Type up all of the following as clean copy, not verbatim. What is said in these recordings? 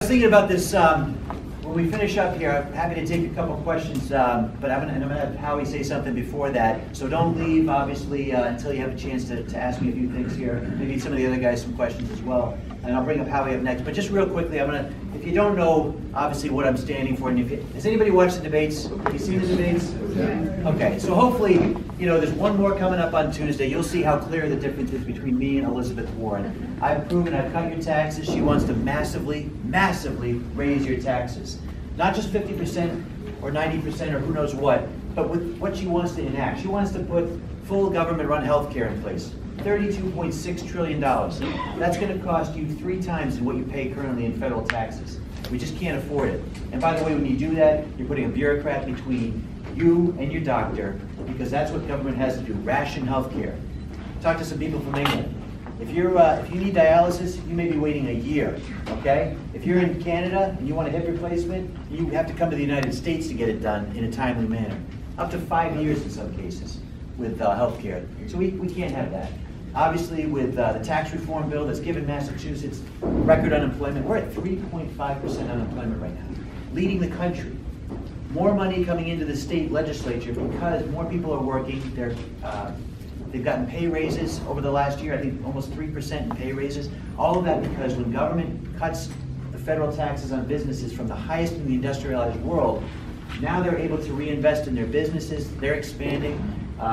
was thinking about this when we finish up here. I'm happy to take a couple questions, but I'm going to have Howie say something before that. So don't leave, obviously, until you have a chance to ask me a few things here. Maybe some of the other guys some questions as well. And I'll bring up Howie up next. But just real quickly, if you don't know, obviously, what I'm standing for, and has anybody watched the debates? Have you seen the debates? Yeah. Okay, so hopefully, there's one more coming up on Tuesday. You'll see how clear the difference is between me and Elizabeth Warren. I've proven I've cut your taxes. She wants to massively, massively raise your taxes. Not just 50% or 90% or who knows what, but with what she wants to enact. She wants to put full government-run health care in place. $32.6 trillion. That's going to cost you 3 times what you pay currently in federal taxes. We just can't afford it. And by the way, when you do that, you're putting a bureaucrat between you and your doctor, because that's what government has to do, ration health care. Talk to some people from England. If you need dialysis, you may be waiting a year, okay? If you're in Canada and you want a hip replacement, you have to come to the United States to get it done in a timely manner. Up to 5 years in some cases with health care. So we can't have that. Obviously, with the tax reform bill that's given Massachusetts record unemployment, we're at 3.5% unemployment right now, leading the country. More money coming into the state legislature because more people are working. They've gotten pay raises over the last year, I think almost 3% in pay raises. All of that because when government cuts the federal taxes on businesses from the highest in the industrialized world, now they're able to reinvest in their businesses. They're expanding.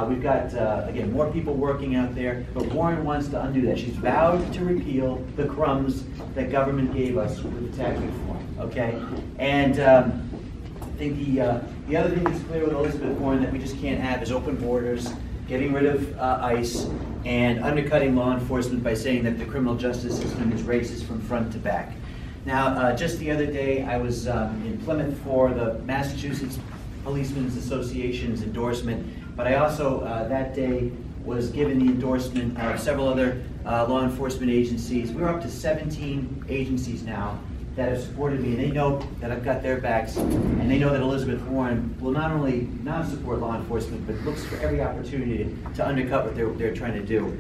We've got, again, more people working out there, but Warren wants to undo that. She's vowed to repeal the crumbs that government gave us with the tax reform, okay? And I think the other thing that's clear with Elizabeth Warren that we just can't have is open borders, getting rid of ICE, and undercutting law enforcement by saying that the criminal justice system is racist from front to back. Now, just the other day, I was in Plymouth for the Massachusetts Policemen's Association's endorsement, but I also, that day, was given the endorsement of several other law enforcement agencies. We're up to 17 agencies now that have supported me, and they know that I've got their backs, and they know that Elizabeth Warren will not only not support law enforcement, but looks for every opportunity to undercut what they're trying to do.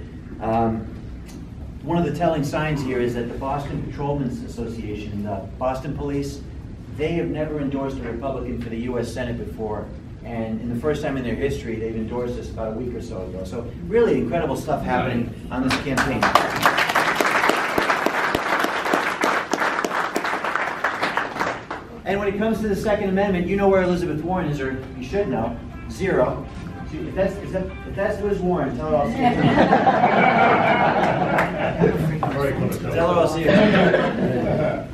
One of the telling signs here is that the Boston Patrolmen's Association, the Boston Police, they have never endorsed a Republican for the U.S. Senate before, and in the first time in their history, they've endorsed us about a week or so ago. So really incredible stuff happening on this campaign. And when it comes to the Second Amendment, you know where Elizabeth Warren is, or you should know, 0. If that's Liz Warren, tell her I'll see her. Tell her I'll see her.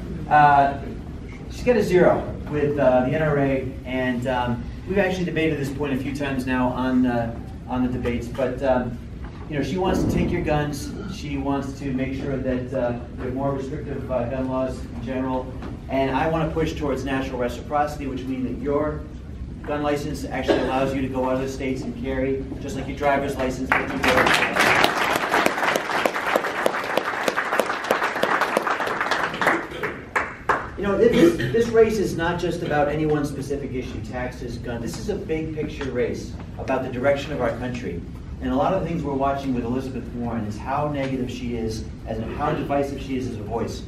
She's got a 0 with the NRA, and we've actually debated this point a few times now on the debates. But she wants to take your guns. She wants to make sure that there are more restrictive gun laws in general. And I want to push towards national reciprocity, which means that your gun license actually allows you to go other states and carry, just like your driver's license. This race is not just about any one specific issue, taxes, gun. This is a big picture race about the direction of our country. And a lot of the things we're watching with Elizabeth Warren is how negative she is and how divisive she is as a voice.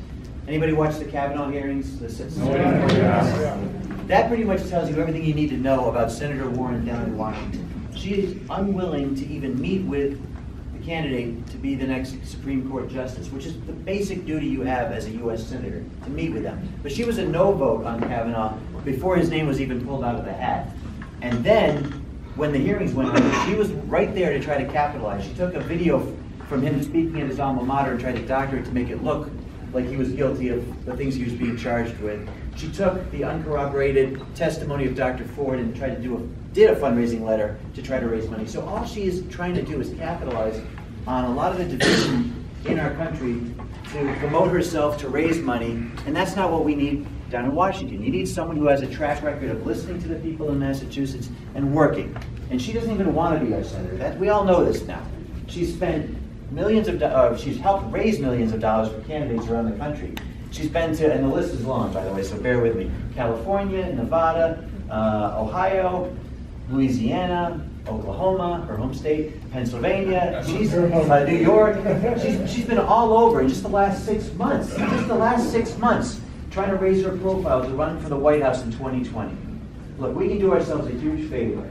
Anybody watch the Kavanaugh hearings? That pretty much tells you everything you need to know about Senator Warren down in Washington. She is unwilling to even meet with the candidate to be the next Supreme Court justice, which is the basic duty you have as a U.S. Senator, to meet with them. But she was a no vote on Kavanaugh before his name was even pulled out of the hat. And then, when the hearings went on, she was right there to try to capitalize. She took a video from him speaking at his alma mater and tried to doctor it to make it look like he was guilty of the things he was being charged with. She took the uncorroborated testimony of Dr. Ford and tried to did a fundraising letter to try to raise money. So all she is trying to do is capitalize on a lot of the division in our country to promote herself, to raise money, and that's not what we need down in Washington. You need someone who has a track record of listening to the people in Massachusetts and working. And she doesn't even want to be our senator. We all know this now. She's spent millions of dollars, she's helped raise millions of dollars for candidates around the country. She's been to, and the list is long, by the way, so bear with me, California, Nevada, Ohio, Louisiana, Oklahoma, her home state, Pennsylvania, she's New York. She's been all over in just the last 6 months. Just the last 6 months. trying to raise her profile to run for the White House in 2020. Look, we can do ourselves a huge favor.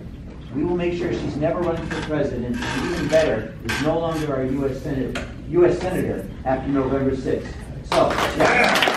We will make sure she's never running for president, and even better, is no longer our U.S. Senator after November 6th. So, yeah.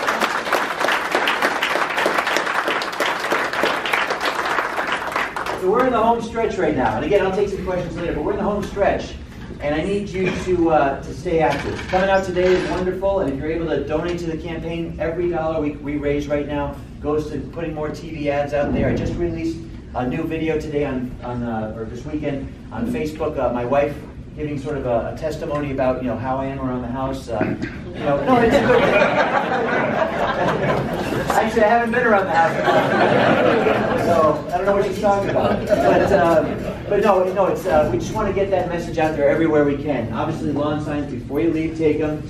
So we're in the home stretch right now, and again, I'll take some questions later, but we're in the home stretch, and I need you to stay active. Coming out today is wonderful, and if you're able to donate to the campaign, every dollar we raise right now goes to putting more TV ads out there. I just released a new video today or this weekend on Facebook. My wife giving sort of a testimony about how I am around the house. No, it's a good thing. Actually, I haven't been around the house, so I don't know what she's talking about. But no, it's we just want to get that message out there everywhere we can. Obviously, lawn signs, before you leave, take them.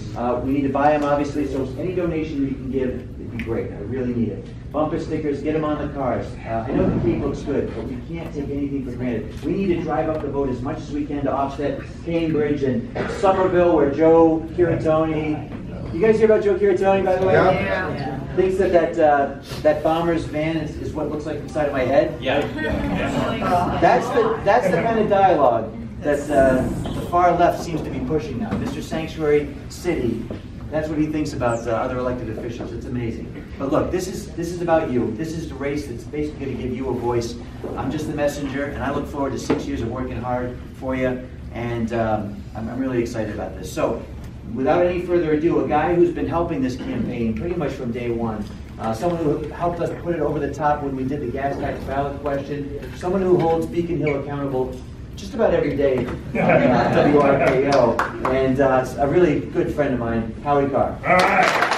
We need to buy them, obviously, so any donation you can give, it'd be great. I really need it. Bumper stickers, get them on the cars. I know the cake looks good, but we can't take anything for granted. We need to drive up the vote as much as we can to offset Cambridge and Somerville, where Joe Curatoni, you guys hear about Joe Curatoni, by the way? Yeah. Thinks that bomber's van is what looks like inside of my head. Yeah. That's the kind of dialogue that the far left seems to be pushing now. Mr. Sanctuary City, that's what he thinks about other elected officials. It's amazing. But look, this is about you. This is the race that's basically going to give you a voice. I'm just the messenger, and I look forward to 6 years of working hard for you, and I'm really excited about this. So, without any further ado, a guy who's been helping this campaign pretty much from day one, someone who helped us put it over the top when we did the gas tax ballot question, someone who holds Beacon Hill accountable just about every day on WRKO, and a really good friend of mine, Howie Carr. All right.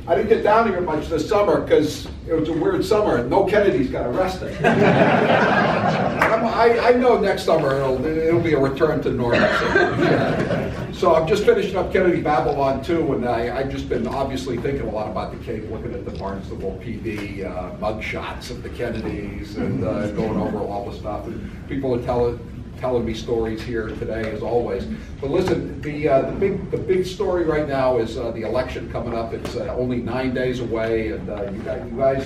I didn't get down here much this summer because it was a weird summer and no Kennedys got arrested. I know next summer it'll be a return to normal. So I'm just finishing up Kennedy Babylon 2, and I've just been obviously thinking a lot about the cake, looking at the Barnstable PD mug shots of the Kennedys and going over all the stuff. And people are telling me stories here today, as always. But listen, the big story right now is the election coming up. It's only 9 days away, and you guys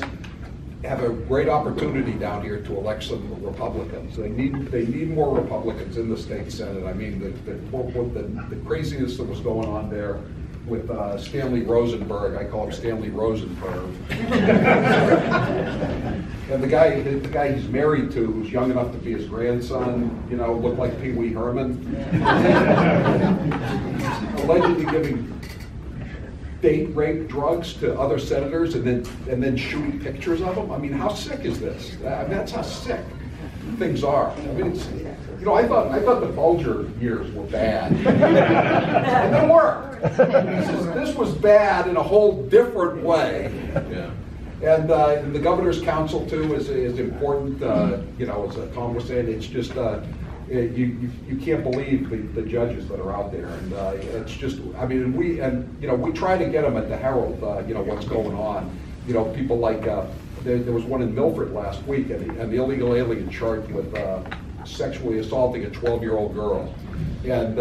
have a great opportunity down here to elect some Republicans. They need more Republicans in the state Senate. I mean, the craziness that was going on there with Stanley Rosenberg, I call him Stanley Rosenberg. And the guy he's married to, who's young enough to be his grandson, looked like Pee Wee Herman. Allegedly giving date rape drugs to other senators and then shooting pictures of them. I mean, how sick is this? I mean, that's how sick things are. I mean, it's, I thought the Bulger years were bad. And they were. This was bad in a whole different way. Yeah. And the governor's council too is important. As Tom was saying, it's just you can't believe the judges that are out there, and it's just, I mean, we try to get them at the Herald, what's going on. People like there was one in Milford last week, and the illegal alien charged with sexually assaulting a 12-year-old girl, and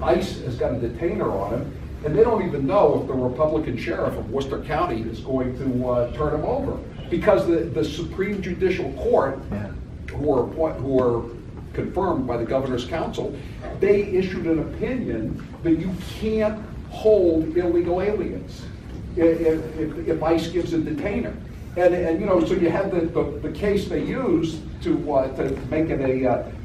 ICE has got a detainer on him. And they don't even know if the Republican sheriff of Worcester County is going to turn him over, because the Supreme Judicial Court, who are confirmed by the governor's council, they issued an opinion that you can't hold illegal aliens if ICE gives a detainer. And so you have the case they use to make it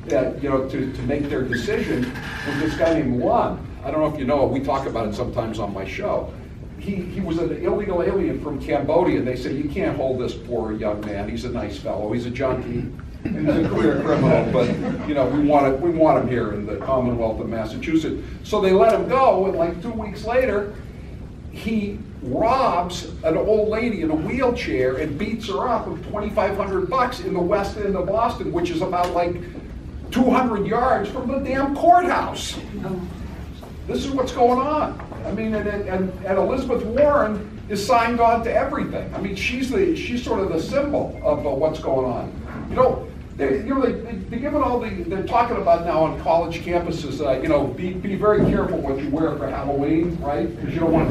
to make their decision with this guy named Lund. I don't know if you know it, we talk about it sometimes on my show. He was an illegal alien from Cambodia. They say, you can't hold this poor young man. He's a nice fellow. He's a junkie. He's a career criminal, but we want him here in the Commonwealth of Massachusetts. So they let him go, and like 2 weeks later, he robs an old lady in a wheelchair and beats her up with $2,500 in the West End of Boston, which is about like 200 yards from the damn courthouse. This is what's going on. I mean, and Elizabeth Warren is signed on to everything. I mean, she's sort of the symbol of what's going on. You know, they're giving all they're talking about now on college campuses, you know, be very careful what you wear for Halloween, right? Because you don't want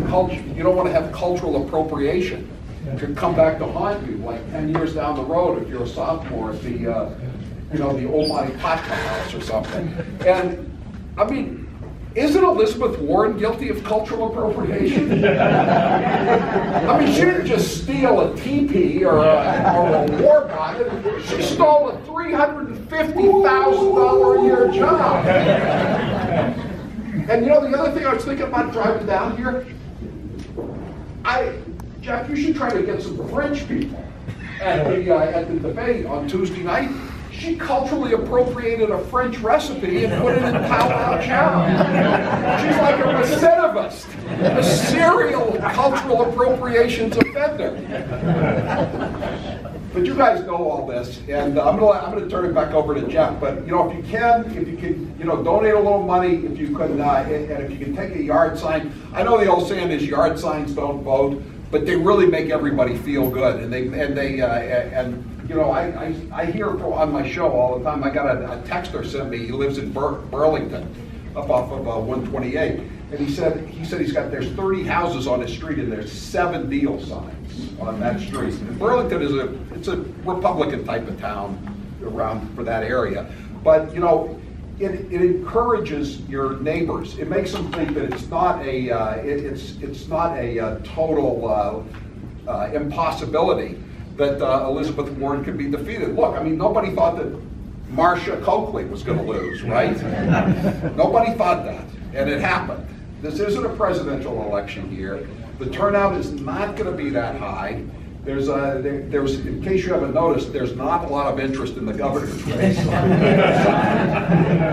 to have cultural appropriation. It could come back to haunt you like 10 years down the road if you're a sophomore at the, you know, the Almighty Pata House or something. And, I mean, isn't Elizabeth Warren guilty of cultural appropriation? I mean, she didn't just steal a teepee or a war bonnet. She stole a $350,000 a year job. And you know, the other thing I was thinking about driving down here, Jeff, you should try to get some French people at the debate on Tuesday night. She culturally appropriated a French recipe and put it in Pow Wow Chow. She's like a recidivist, a serial cultural appropriations offender. But you guys know all this, and I'm gonna turn it back over to Jeff. But you know, if you can, you know, donate a little money, if you can, and if you can take a yard sign. I know the old saying is yard signs don't vote, but they really make everybody feel good, and you know, I hear on my show all the time. I got a texter sent me. He lives in Burlington, up off of 128, and he said there's 30 houses on his street and there's 7 deal signs on that street. And Burlington it's a Republican type of town around for that area, but you know, it encourages your neighbors. It makes them think that it's not a total impossibility that Elizabeth Warren could be defeated. Look, I mean, nobody thought that Marcia Coakley was going to lose, right? Nobody thought that, and it happened. This isn't a presidential election year. The turnout is not going to be that high. There's, in case you haven't noticed, there's not a lot of interest in the governor's race.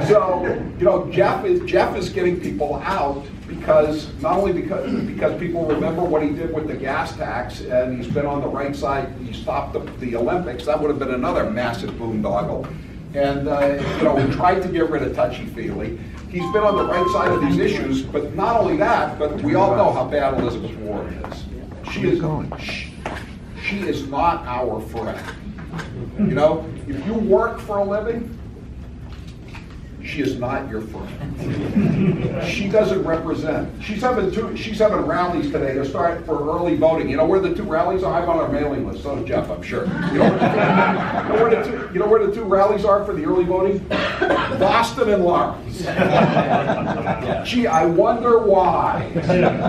So, you know, Jeff is getting people out because not only because people remember what he did with the gas tax, and he's been on the right side. He stopped the Olympics. That would have been another massive boondoggle. And you know, we tried to get rid of touchy-feely. He's been on the right side of these issues, but not only that, but we all know how bad Elizabeth Warren is. She is not our friend. You know, if you work for a living, she is not your friend. She doesn't represent. She's having rallies today to start for early voting. You know where the 2 rallies are? I'm on our mailing list. So is Jeff, I'm sure. You know where the two rallies are for the early voting? Boston and Lawrence. Gee, I wonder why.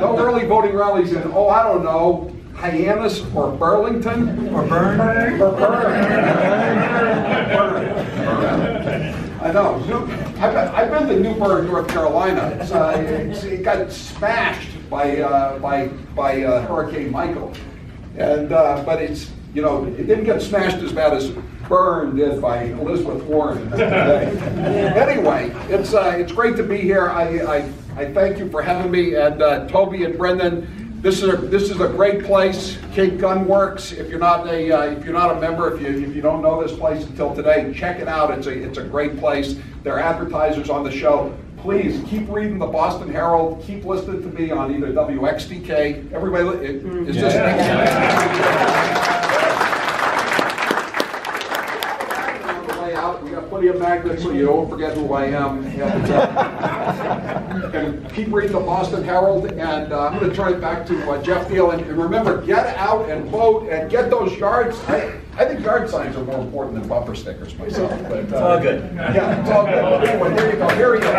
No early voting rallies in, oh, I don't know, Hyannis or Burlington? Or Burn? Or Burn. I know. I've been to Newburgh, North Carolina. It got smashed by Hurricane Michael, and but it's, you know, it didn't get smashed as bad as Bern did by Elizabeth Warren. Anyway, it's great to be here. I thank you for having me, and Toby and Brendan. This is a great place, Cape Gun Works. If you're not a member, if you don't know this place until today, check it out. It's a great place. There are advertisers on the show. Please keep reading the Boston Herald. Keep listening to me on either WXTK. Everybody, is this? On the way out, we got plenty of magnets so you don't forget who I am. And keep reading the Boston Herald, and I'm going to turn it back to Geoff Diehl. And remember, get out and vote and get those yards. I think yard signs are more important than bumper stickers myself. But, it's all good. Yeah, it's all good. Anyway, there you go. Here we go.